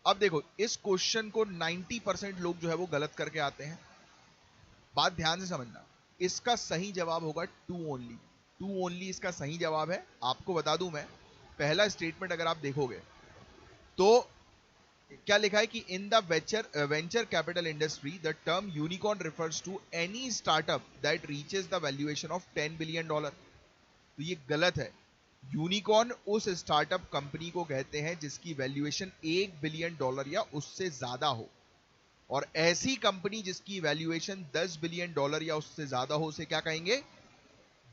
अब देखो इस क्वेश्चन को 90% लोग जो है वो गलत करके आते हैं। बात ध्यान से समझना, इसका सही जवाब होगा टू ओनली। टू ओनली इसका सही जवाब है। आपको बता दूं मैं, पहला स्टेटमेंट अगर आप देखोगे तो क्या लिखा है कि in the venture capital industry the term unicorn refers to any startup that reaches the valuation of $10 billion. तो ये गलत है। यूनिकॉर्न उस स्टार्टअप कंपनी को कहते हैं जिसकी वैल्यूएशन $1 बिलियन या उससे ज्यादा हो, और ऐसी कंपनी जिसकी वैल्यूएशन $10 बिलियन या उससे ज्यादा हो उसे क्या कहेंगे?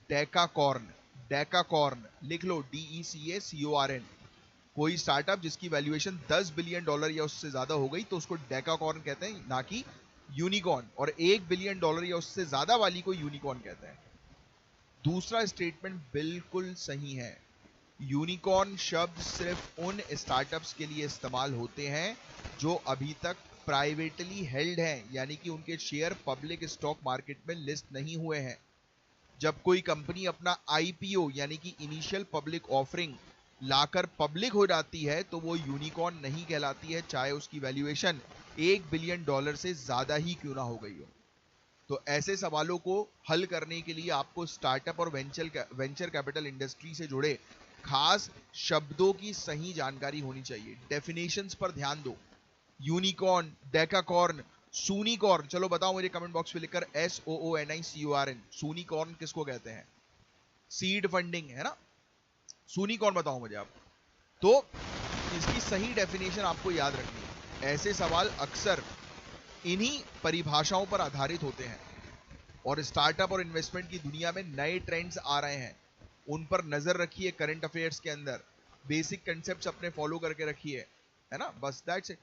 डेकाकॉर्न। डेकाकॉर्न लिख लो, DECACORN। कोई स्टार्टअप जिसकी वैल्यूएशन $10 बिलियन या उससे ज्यादा हो गई तो उसको डेकाकॉर्न कहते हैं, ना कि यूनिकॉर्न। और $1 बिलियन या उससे ज्यादा वाली को यूनिकॉर्न कहते हैं। दूसरा स्टेटमेंट बिल्कुल सही है। यूनिकॉर्न शब्द सिर्फ उन स्टार्टअप्स के लिए इस्तेमाल होते हैं जो अभी तक प्राइवेटली हेल्ड हैं, यानी कि उनके शेयर पब्लिक स्टॉक मार्केट में लिस्ट नहीं हुए हैं। जब कोई कंपनी अपना IPO यानी कि इनिशियल पब्लिक ऑफरिंग लाकर पब्लिक हो जाती है तो वो यूनिकॉर्न नहीं कहलाती है, चाहे उसकी वैल्यूएशन $1 बिलियन से ज्यादा ही क्यों ना हो गई हो। तो ऐसे सवालों को हल करने के लिए आपको स्टार्टअप और वेंचर कैपिटल इंडस्ट्री से जुड़े खास शब्दों की सही जानकारी होनी चाहिए। डेफिनेशंस पर ध्यान दो। यूनिकॉर्न, डेकाकॉर्न, सूनिकॉर्न, चलो बताओ मुझे कमेंट बॉक्स में लिखकर, SOONICORN। सूनिकॉर्न किसको कहते हैं? सीड फंडिंग है ना। सूनिकॉर्न बताओ मुझे आप। तो इसकी सही डेफिनेशन आपको याद रखनी है। ऐसे सवाल अक्सर इन्हीं परिभाषाओं पर आधारित होते हैं। और स्टार्टअप और इन्वेस्टमेंट की दुनिया में नए ट्रेंड्स आ रहे हैं, उन पर नजर रखिए। करंट अफेयर्स के अंदर बेसिक कंसेप्ट्स अपने फॉलो करके रखिए, है ना। बस दैट्स इट।